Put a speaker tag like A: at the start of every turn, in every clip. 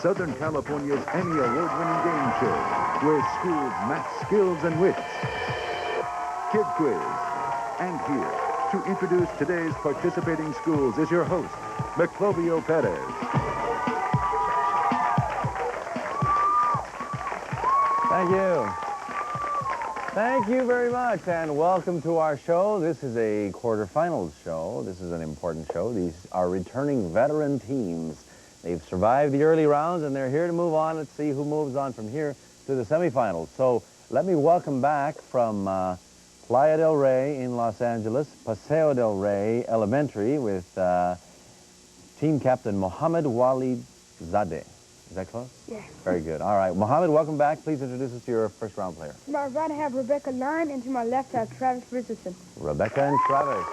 A: Southern California's Emmy Award-winning game show, where schools match skills and wits. KidQuiz. And here, to introduce today's participating schools is your host, Maclovio Perez.
B: Thank you. Thank you very much, and welcome to our show. This is a quarterfinals show. This is an important show. These are returning veteran teams. They've survived the early rounds, and they're here to move on. Let's see who moves on from here to the semifinals. So let me welcome back from Playa del Rey in Los Angeles, Paseo Del Rey Elementary with team captain Mohammad Zadeh. Is that close?
C: Yeah.
B: Very good. All right. Mohammad, welcome back. Please introduce us to your first round player.
C: To my right, I have Rebecca Line, and to my left, I have Travis Richardson.
B: Rebecca and Travis.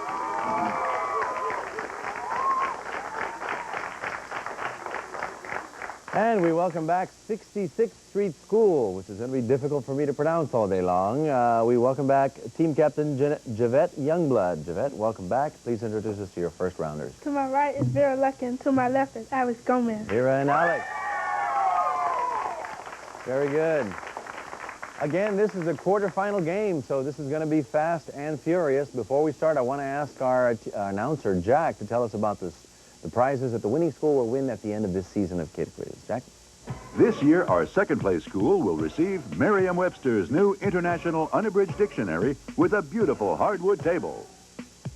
B: And we welcome back 66th Street School, which is going to be difficult for me to pronounce all day long. We welcome back team captain Javette Youngblood. Javette, welcome back. Please introduce us to your first rounders.
C: To my right is Vera Luck, and to my left is Alex Gomez.
B: Vera and Alex. Very good. Again, this is a quarterfinal game, so this is going to be fast and furious. Before we start, I want to ask our announcer, Jack, to tell us about the prizes that the winning school will win at the end of this season of KidQuiz. Jack?
A: This year, our second-place school will receive Merriam-Webster's new International Unabridged Dictionary with a beautiful hardwood table.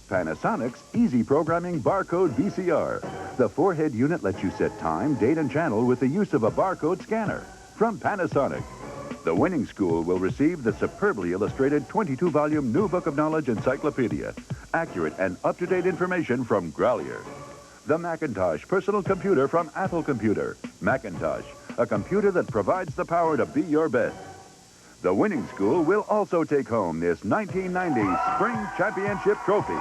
A: Panasonic's Easy Programming Barcode VCR. The four-head unit lets you set time, date, and channel with the use of a barcode scanner. From Panasonic. The winning school will receive the superbly illustrated 22-volume New Book of Knowledge Encyclopedia. Accurate and up-to-date information from Grolier. The Macintosh personal computer from Apple Computer. Macintosh, a computer that provides the power to be your best. The winning school will also take home this 1990 Spring Championship Trophy.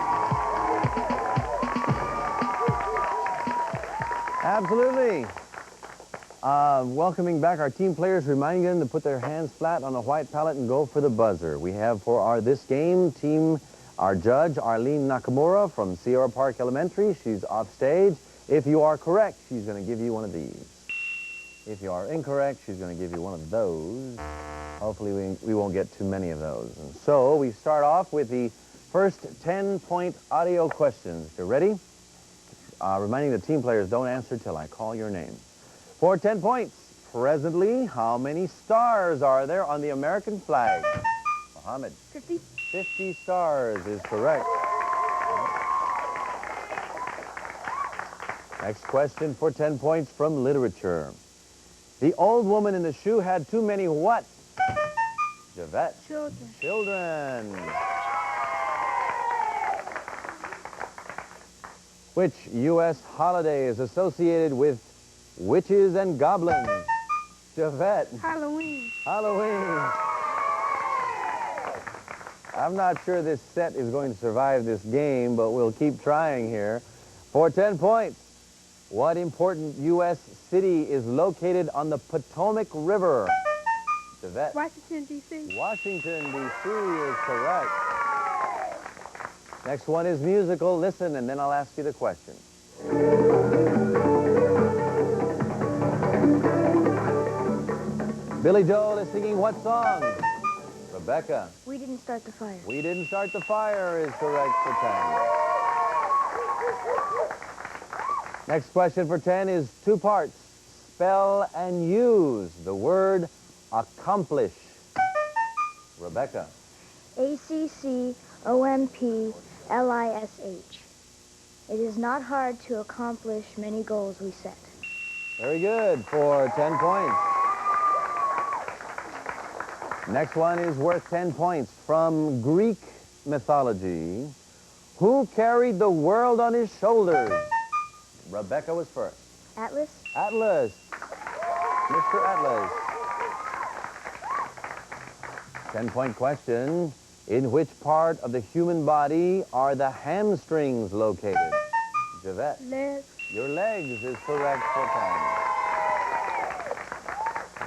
B: Absolutely. Welcoming back our team players, reminding them to put their hands flat on the white pallet and go for the buzzer. We have for this game our judge, Arlene Nakamura from Sierra Park Elementary. She's off stage. If you are correct, she's going to give you one of these. If you are incorrect, she's going to give you one of those. Hopefully we won't get too many of those. And so we start off with the first 10-point audio questions. You ready? Reminding the team players, don't answer till I call your name. For 10 points, presently, how many stars are there on the American flag? Mohammad.
C: 50.
B: 50 stars is correct. Next question for 10 points from literature. The old woman in the shoe had too many what? Javette.
C: Children.
B: Children. Which U.S. holiday is associated with witches and goblins? Javette.
C: Halloween.
B: Halloween. I'm not sure this set is going to survive this game, but we'll keep trying here. For 10 points, what important U.S. city is located on the Potomac River? Javette.
C: Washington, D.C.
B: Washington, D.C. is correct. Next one is musical. Listen, and then I'll ask you the question. Billy Joel is singing what song? Rebecca.
C: We didn't start the fire.
B: We didn't start the fire is correct for 10. Next question for 10 is two parts. Spell and use the word accomplish. Rebecca.
D: ACCOMPLISH. It is not hard to accomplish many goals we set.
B: Very good for 10 points. Next one is worth 10 points. From Greek mythology, who carried the world on his shoulders? Rebecca was first.
D: Atlas.
B: Atlas. Mr. Atlas. 10-point question. In which part of the human body are the hamstrings located? Javette.
C: Legs.
B: Your legs is correct for 10.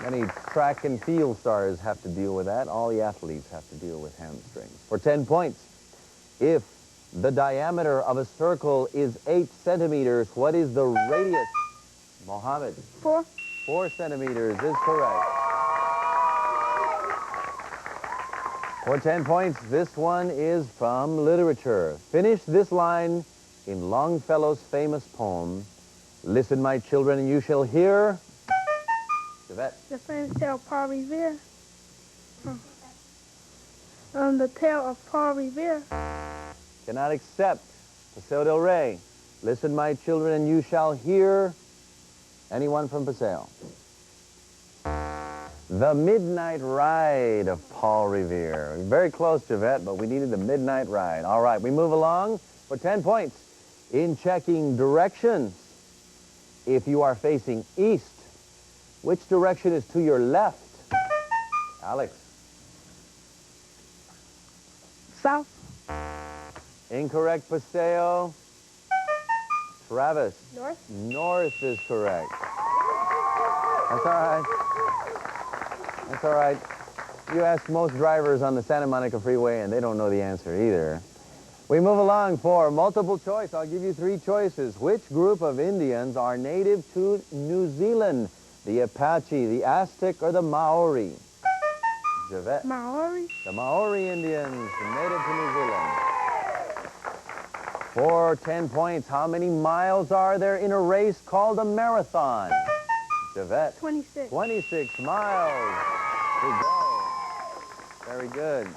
B: Many track and field stars have to deal with that. All the athletes have to deal with hamstrings. For 10 points, if the diameter of a circle is 8 centimeters, what is the radius? Mohammad.
C: 4.
B: 4 centimeters is correct. For 10 points, this one is from literature. Finish this line in Longfellow's famous poem, "Listen, my children, and you shall hear." Javette.
C: The famous tale of Paul Revere. The tale of Paul Revere.
B: Cannot accept. Paseo Del Rey. "Listen, my children, and you shall hear." Anyone from Paseo? The Midnight Ride of Paul Revere. Very close, Javette, but we needed the Midnight Ride. All right, we move along for 10 points. In checking directions, if you are facing east, which direction is to your left? Alex.
C: South.
B: Incorrect, Paseo. Travis.
C: North.
B: North is correct. That's all right. That's all right. You ask most drivers on the Santa Monica Freeway, and they don't know the answer either. We move along for multiple choice. I'll give you 3 choices. Which group of Indians are native to New Zealand? The Apache, the Aztec, or the Maori? Javette.
C: Maori.
B: The Maori Indians, native to New Zealand. For 10 points, how many miles are there in a race called a marathon? Javette.
C: 26.
B: 26 miles. Good go. Very good.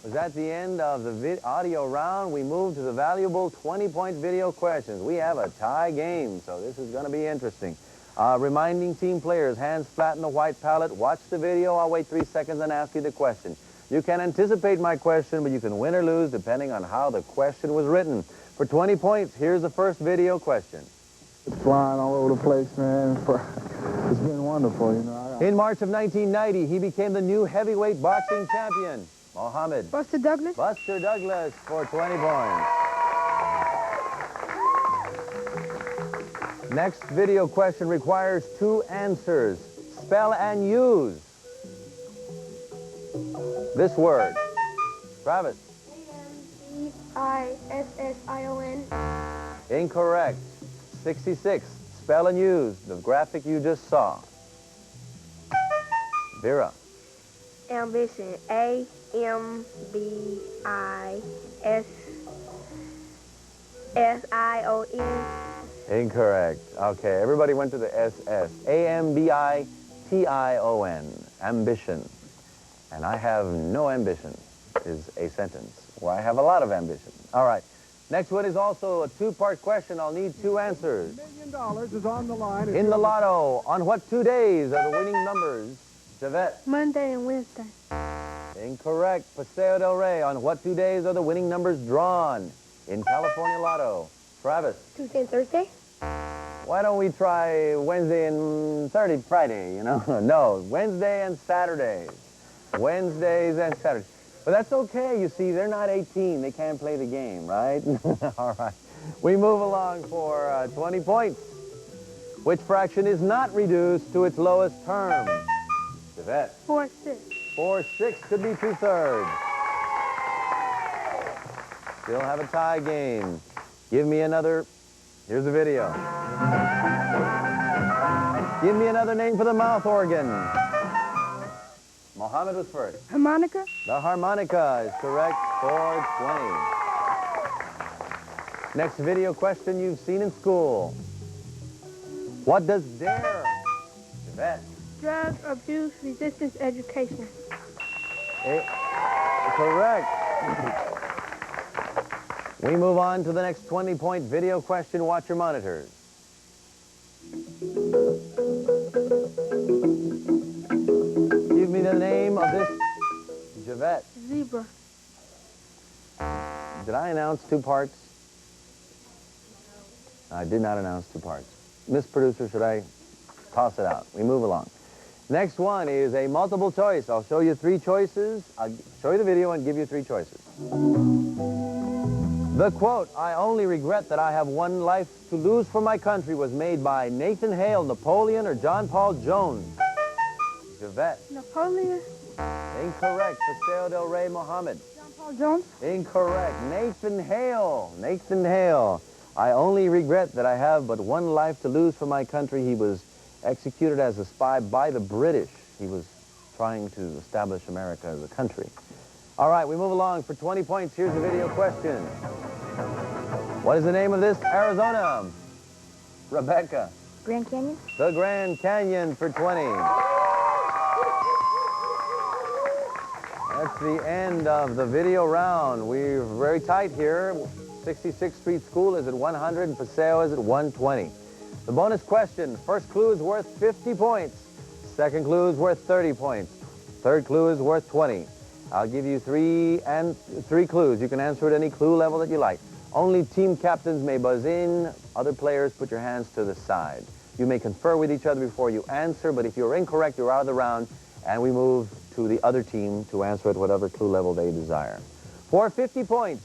B: Was that the end of the audio round? We move to the valuable 20-point video questions. We have a tie game, so this is going to be interesting. Reminding team players, hands flat in the white palette. Watch the video. I'll wait 3 seconds and ask you the question. You can anticipate my question, but you can win or lose depending on how the question was written. For 20 points, here's the first video question.
E: It's flying all over the place, man. It's been wonderful, you know.
B: In March of 1990, he became the new heavyweight boxing champion. Mohammad.
C: Buster Douglas.
B: Buster Douglas for 20 points. Next video question requires 2 answers. Spell and use this word. Travis.
D: A-M-B-I-S-S-I-O-N.
B: Incorrect. 66. Spell and use the graphic you just saw. Vera.
D: Ambition. A-M-B-I-S-S-I-O-N.
B: Incorrect. Okay, everybody went to the SS. A-M-B-I-T-I-O-N. Ambition. And I have no ambition is a sentence where I have a lot of ambition. All right. Next one is also a 2-part question. I'll need 2 answers.
E: $1 million is on the line.
B: In the lotto, on what 2 days are the winning numbers? Javette.
C: Monday and Wednesday.
B: Incorrect. Paseo Del Rey, on what 2 days are the winning numbers drawn? In California Lotto. Travis.
D: Tuesday and Thursday.
B: Why don't we try Wednesday and Friday, you know? No, Wednesday and Saturdays. Wednesdays and Saturdays. But that's okay, you see, they're not 18. They can't play the game, right? All right. We move along for 20 points. Which fraction is not reduced to its lowest term? Javette.
C: 4-6.
B: 4-6 could be 2/3. Still have a tie game. Give me another. Here's the video. Give me another name for the mouth organ. Mohammad was first.
C: Harmonica.
B: The harmonica is correct for 20. Next video question you've seen in school. What does DARE? Javette.
C: Drug Abuse Resistance Education.
B: Correct. We move on to the next 20-point video question. Watch your monitors. Give me the name of this. Javette.
C: Zebra.
B: Did I announce 2 parts? I did not announce 2 parts. Miss Producer, should I toss it out? We move along. Next one is a multiple choice. I'll show you 3 choices. I'll show you the video and give you 3 choices. The quote, "I only regret that I have one life to lose for my country," was made by Nathan Hale, Napoleon, or John Paul Jones? Javette.
C: Napoleon.
B: Incorrect. Paseo Del Rey, Mohammad.
C: John Paul Jones.
B: Incorrect. Nathan Hale. Nathan Hale. "I only regret that I have but one life to lose for my country." He was executed as a spy by the British. He was trying to establish America as a country. All right, we move along for 20 points. Here's the video question. What is the name of this Arizona? Rebecca.
D: Grand Canyon?
B: The Grand Canyon for 20. That's the end of the video round. We're very tight here. 66th Street School is at 100 and Paseo is at 120. The bonus question, first clue is worth 50 points. Second clue is worth 30 points. Third clue is worth 20. I'll give you three clues. You can answer at any clue level that you like. Only team captains may buzz in. Other players, put your hands to the side. You may confer with each other before you answer, but if you're incorrect, you're out of the round, and we move to the other team to answer at whatever clue level they desire. For 50 points,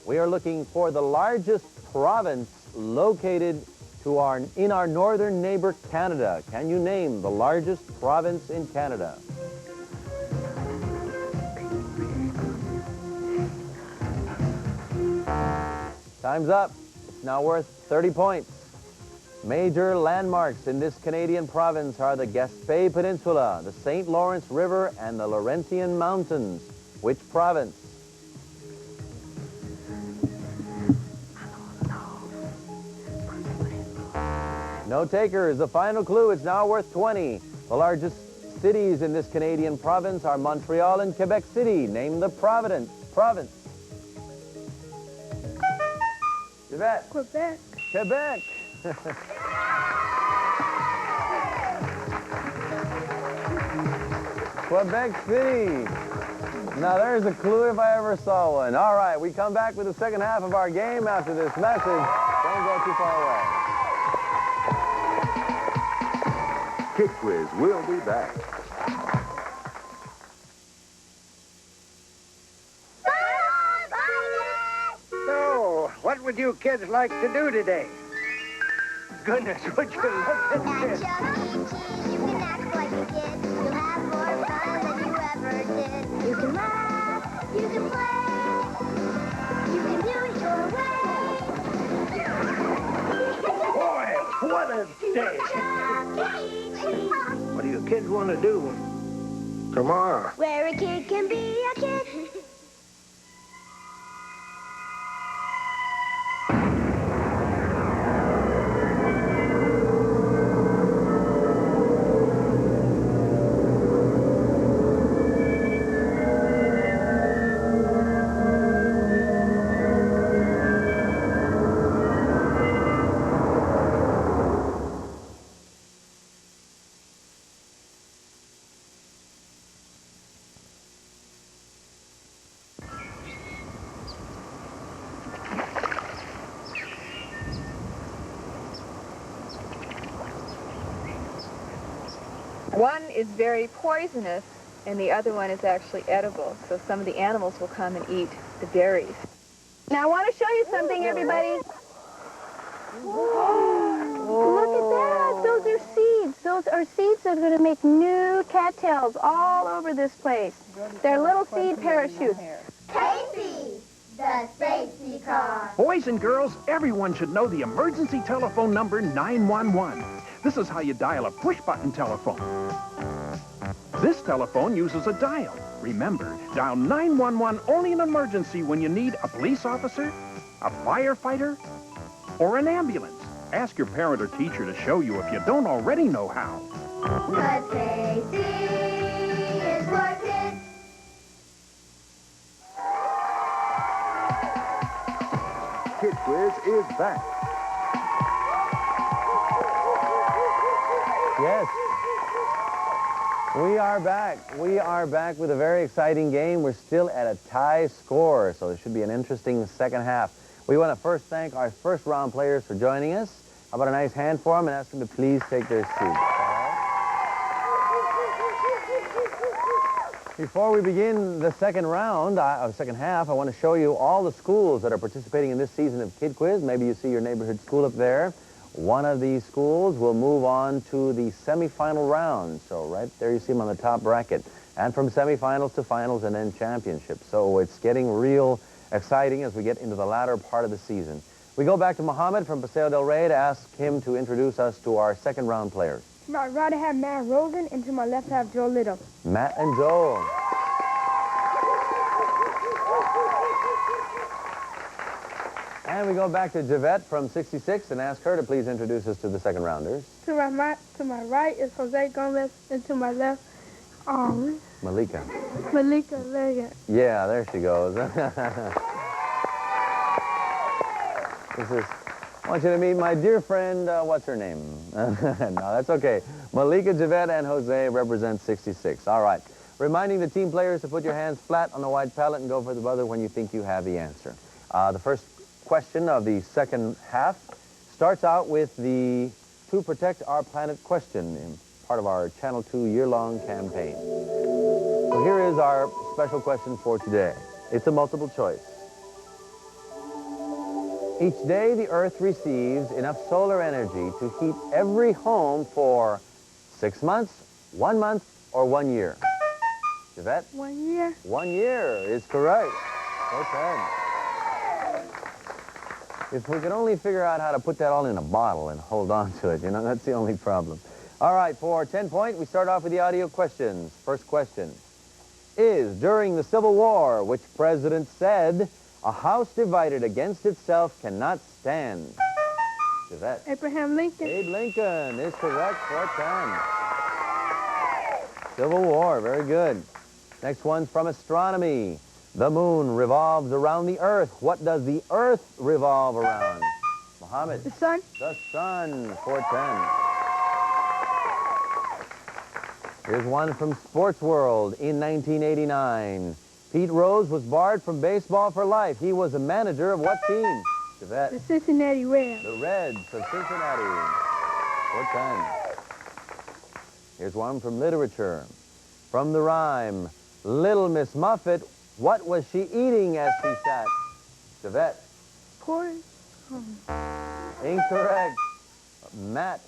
B: we are looking for the largest province located in our northern neighbor, Canada. Can you name the largest province in Canada? Time's up. It's now worth 30 points. Major landmarks in this Canadian province are the Gaspé Peninsula, the St. Lawrence River, and the Laurentian Mountains. Which province? No takers. The final clue is now worth 20. The largest cities in this Canadian province are Montreal and Quebec City. Name the province. Javette.
C: Quebec.
B: Quebec. Quebec City. Now there's a clue if I ever saw one. All right, we come back with the second half of our game after this message. Don't go too far away.
A: KidQuiz will be back.
F: So, what would you kids like to do today? Goodness, would you look at this?
G: At Chuck E. Cheese, you can act like a kid. You'll have more fun than you ever did. You can laugh, you can play, you can do it your way.
F: Boy, what a day. What do you kids want to do tomorrow?
G: Where a kid can be a kid.
H: One is very poisonous, and the other one is actually edible. So some of the animals will come and eat the berries. Now I want to show you something, everybody.
D: Look at that. Those are seeds. Those are seeds that are going to make new cattails all over this place.
H: They're little seed parachutes.
G: Casey, the safety car.
I: Boys and girls, everyone should know the emergency telephone number 911. This is how you dial a push-button telephone. This telephone uses a dial. Remember, dial 911 only in emergency when you need a police officer, a firefighter, or an ambulance. Ask your parent or teacher to show you if you don't already know how.
G: Cause Casey is working.
A: KidQuiz is back.
B: Yes. We are back. We are back with a very exciting game. We're still at a tie score, so it should be an interesting second half. We want to first thank our first round players for joining us. How about a nice hand for them and ask them to please take their seats. Before we begin the second round, second half, I want to show you all the schools that are participating in this season of KidQuiz. Maybe you see your neighborhood school up there. One of these schools will move on to the semifinal round. So right there you see them on the top bracket. And from semifinals to finals and then championships. So it's getting real exciting as we get into the latter part of the season. We go back to Mohammad from Paseo Del Rey to ask him to introduce us to our second round players.
C: To my right, I have Matt Rosen, and to my left, I have Joel Little.
B: Matt and Joel. And we go back to Javette from 66 and ask her to please introduce us to the second rounders.
C: To my right is Jose Gomez, and to my left,
B: Melika.
C: Melika Leggett.
B: Yeah, there she goes. I want you to meet my dear friend, what's her name? No, that's okay. Melika, Javette, and Jose represent 66. All right. Reminding the team players to put your hands flat on the white pallet and go for the buzzer when you think you have the answer. The first question of the second half starts out with the To Protect Our Planet question, in part of our Channel 2 year-long campaign. So here is our special question for today. It's a multiple choice. Each day, the Earth receives enough solar energy to heat every home for 6 months, 1 month, or 1 year. Javette?
C: 1 year.
B: 1 year is correct. Okay. If we could only figure out how to put that all in a bottle and hold on to it, you know, that's the only problem. All right, for 10 points, we start off with the audio questions. First question is, during the Civil War, which president said, "A house divided against itself cannot stand"? Javette.
C: Abraham Lincoln.
B: Abe Lincoln is correct for 10. Civil War, very good. Next one's from astronomy. The moon revolves around the Earth. What does the Earth revolve around? Mohammad.
C: The sun.
B: The sun for 10. Here's one from Sports World. In 1989, Pete Rose was barred from baseball for life. He was a manager of what team? Javette.
C: The Cincinnati Reds.
B: The Reds of Cincinnati for 10. Here's one from literature. From the rhyme, Little Miss Muffet, what was she eating as she sat? Javette.
C: Corn.
B: Incorrect. Matt.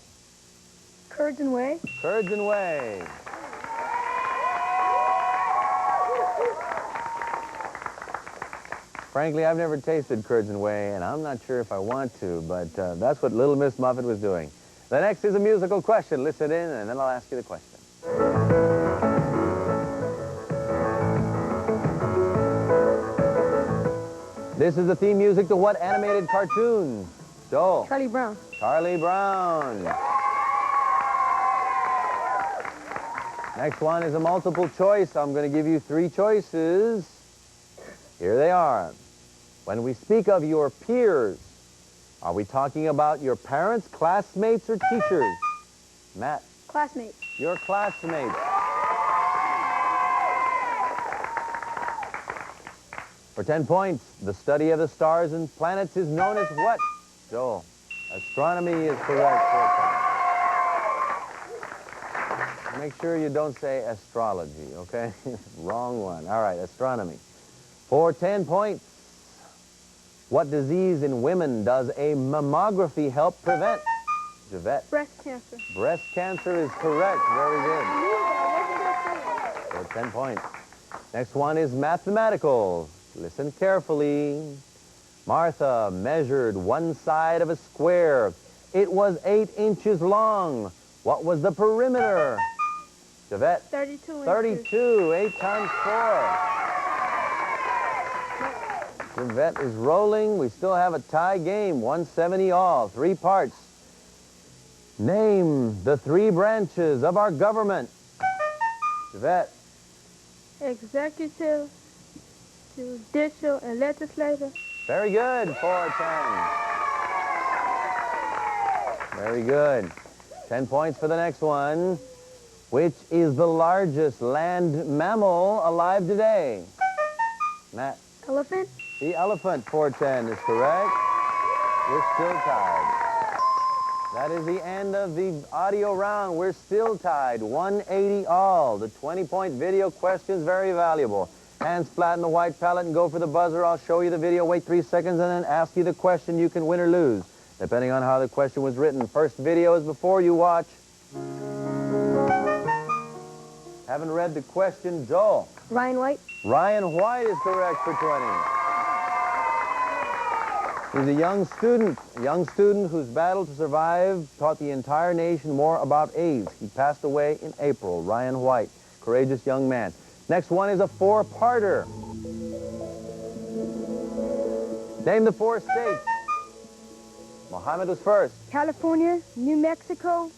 C: Curds and whey.
B: Curds and whey. Frankly, I've never tasted curds and whey, and I'm not sure if I want to, but that's what Little Miss Muffet was doing. The next is a musical question. Listen in, and then I'll ask you the question. This is the theme music to what animated cartoon? Joel.
C: Charlie Brown.
B: Charlie Brown. Next one is a multiple choice. I'm going to give you 3 choices. Here they are. When we speak of your peers, are we talking about your parents, classmates, or teachers? Matt.
C: Classmates.
B: Your classmates. For 10 points, the study of the stars and planets is known as what? Joel. Astronomy is correct for 10. Make sure you don't say astrology, okay? Wrong one. All right, astronomy. For 10 points, what disease in women does a mammography help prevent? Javette.
C: Breast cancer.
B: Breast cancer is correct. Very good. For 10 points. Next one is mathematical. Listen carefully. Martha measured one side of a square. It was 8 inches long. What was the perimeter? Javette.
C: 32 inches.
B: 32. 8 times 4. Javette is rolling. We still have a tie game. 170 all. 3 parts. Name the 3 branches of our government. Javette.
C: Executive, judicial, and legislative.
B: Very good. 4 10. Very good. 10 points for the next one. Which is the largest land mammal alive today? Matt.
C: Elephant.
B: The elephant, 410, is correct. We're still tied. That is the end of the audio round. We're still tied, 180 all. The 20-point video question's very valuable. Hands flat in the white palette and go for the buzzer. I'll show you the video, wait 3 seconds, and then ask you the question. You can win or lose, depending on how the question was written. First video is before you watch. Haven't read the question, Joel.
C: Ryan White.
B: Ryan White is correct for 20. He's a young student whose battle to survive taught the entire nation more about AIDS. He passed away in April. Ryan White, courageous young man. Next one is a four-parter. Name the four states. Mohammad was first.
C: California, New Mexico,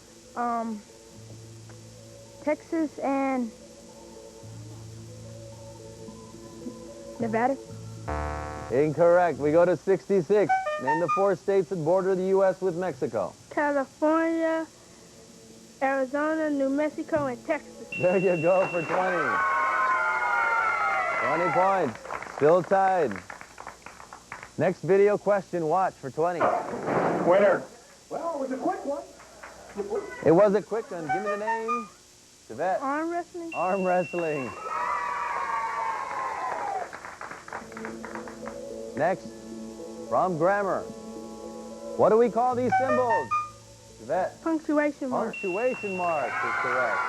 C: Texas, and Nevada.
B: Incorrect. We go to 66. Name the four states that border the U.S. with Mexico.
C: California, Arizona, New Mexico, and Texas.
B: There you go for 20. 20 points. Still tied. Next video question, watch for 20.
F: Winner. Well, it was a quick one.
B: It was a quick one. Give me the name. Javette.
C: Arm wrestling.
B: Arm wrestling. Next, from grammar. What do we call these symbols? Javette.
C: Punctuation mark.
B: Punctuation marks is correct.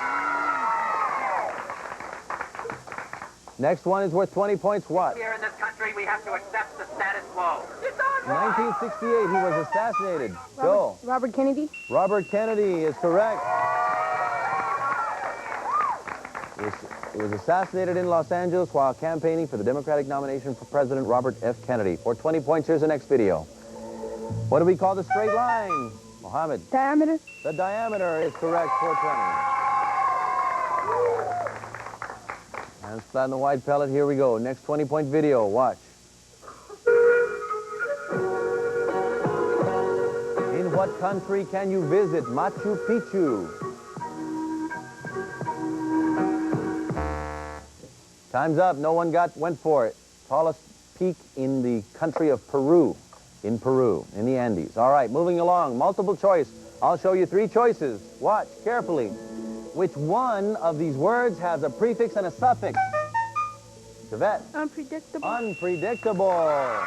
B: Next one is worth 20 points. What?
J: Here in this country, we have to accept the status quo.
B: In 1968, he was assassinated. Joel.
C: Robert Kennedy.
B: Robert Kennedy is correct. He was assassinated in Los Angeles while campaigning for the Democratic nomination for President Robert F. Kennedy. For 20 points, here's the next video. What do we call the straight line? Mohammad.
C: Diameter.
B: The diameter is correct for 20. Hands flat on the white pellet. Here we go. Next 20-point video. Watch. In what country can you visit Machu Picchu? Time's up. No one went for it. Tallest peak in the country of Peru. In Peru, in the Andes. All right, moving along. Multiple choice. I'll show you three choices. Watch carefully. Which one of these words has a prefix and a suffix? Javette.
C: Unpredictable.
B: Unpredictable.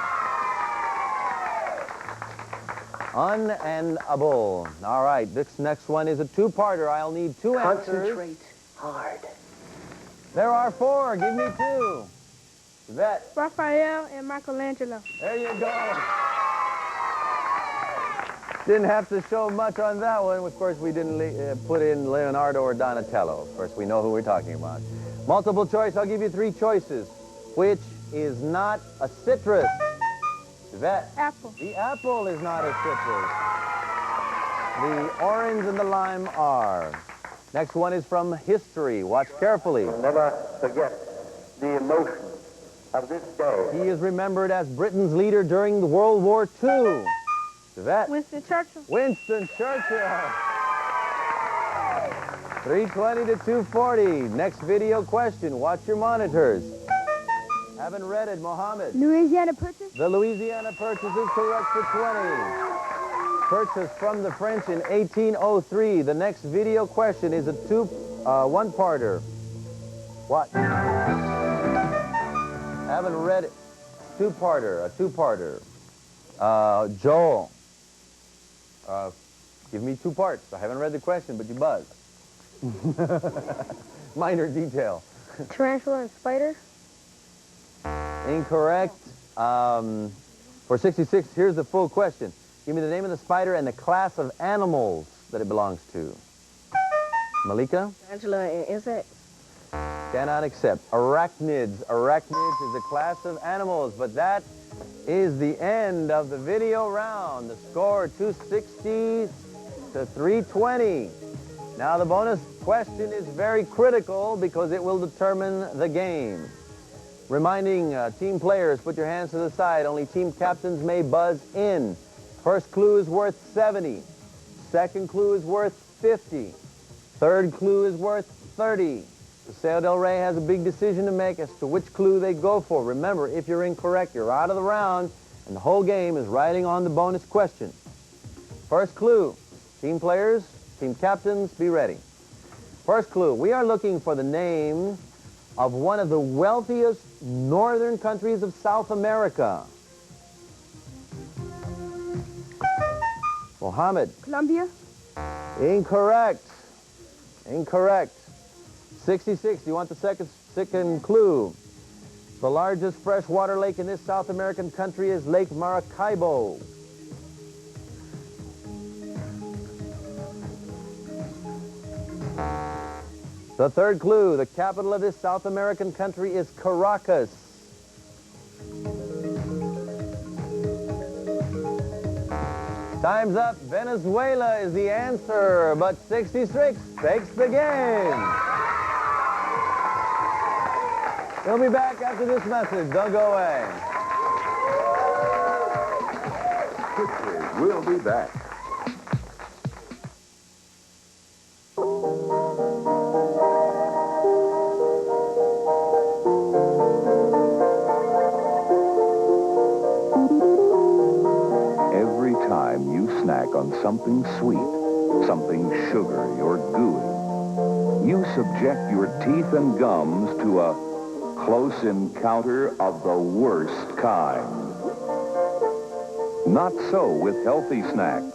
B: Un-and-able. All right, this next one is a two-parter. I'll need two answers.
F: Concentrate hard.
B: There are four. Give me two. Javette.
C: Raphael and Michelangelo.
B: There you go. Didn't have to show much on that one. Of course, we didn't put in Leonardo or Donatello. Of course, we know who we're talking about. Multiple choice. I'll give you three choices. Which is not a citrus? Javette.
C: Apple.
B: The apple is not a citrus. The orange and the lime are. Next one is from history. Watch carefully.
F: Never forget the emotion of this day.
B: He is remembered as Britain's leader during the World War II. Javette.
C: Winston Churchill.
B: Winston Churchill. 320 to 240. Next video question. Watch your monitors. Haven't read it, Mohammad.
C: Louisiana Purchase.
B: The Louisiana Purchase is correct for 20. Purchased from the French in 1803. The next video question is a one-parter. What? Haven't read it. A two-parter. Joel. Give me two parts. I haven't read the question, but you buzzed. Minor detail.
C: Tarantula and spider.
B: Incorrect. For 66, here's the full question. Give me the name of the spider and the class of animals that it belongs to. Melika?
C: Tarantula and insects.
B: Cannot accept. Arachnids. Arachnids is a class of animals, but that is the end of the video round. The score, 260 to 320. Now, the bonus question is very critical because it will determine the game. Reminding team players, put your hands to the side. Only team captains may buzz in. First clue is worth 70. Second clue is worth 50. Third clue is worth 30. Paseo Del Rey has a big decision to make as to which clue they go for. Remember, if you're incorrect, you're out of the round, and the whole game is riding on the bonus question. First clue, team players, team captains, be ready. First clue, we are looking for the name of one of the wealthiest northern countries of South America. Mohammad.
C: Colombia.
B: Incorrect. Incorrect. 66, do you want the second clue? The largest freshwater lake in this South American country is Lake Maracaibo. The third clue, the capital of this South American country is Caracas. Time's up. Venezuela is the answer, but 66 takes the game. We'll be back after this message. Don't go away.
A: KidQuiz will be back. Every time you snack on something sweet, something sugary or gooey, you subject your teeth and gums to a close encounter of the worst kind. Not so with healthy snacks.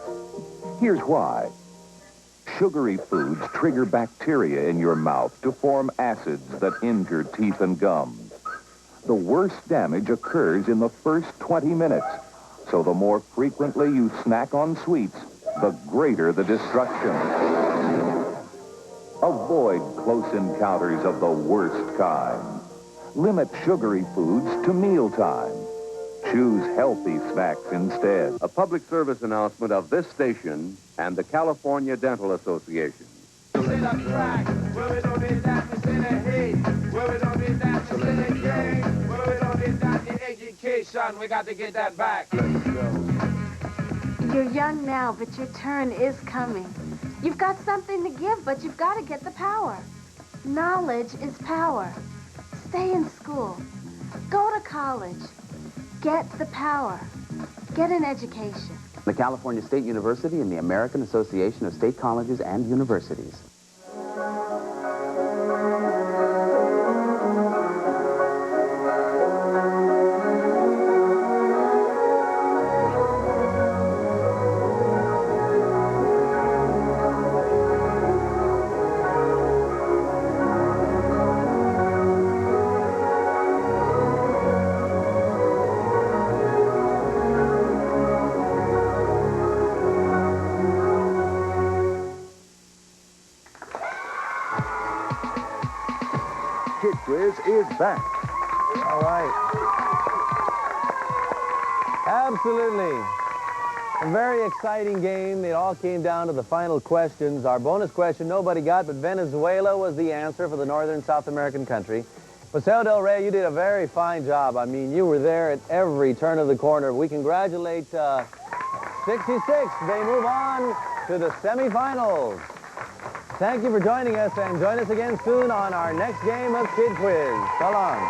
A: Here's why. Sugary foods trigger bacteria in your mouth to form acids that injure teeth and gums. The worst damage occurs in the first 20 minutes. So the more frequently you snack on sweets, the greater the destruction. Avoid close encounters of the worst kind. Limit sugary foods to mealtime. Choose healthy snacks instead.
K: A public service announcement of this station and the California Dental Association.
J: We got to get that back.
L: You're young now, but your turn is coming. You've got something to give, but you've got to get the power. Knowledge is power. Stay in school. Go to college. Get the power. Get an education.
M: The California State University and the American Association of State Colleges and Universities.
A: KidQuiz is back.
B: All right. Absolutely. A very exciting game. It all came down to the final questions. Our bonus question nobody got, but Venezuela was the answer for the northern South American country. Paseo Del Rey, you did a very fine job. I mean, you were there at every turn of the corner. We congratulate 66. They move on to the semifinals. Thank you for joining us, and join us again soon on our next game of KidQuiz. So long.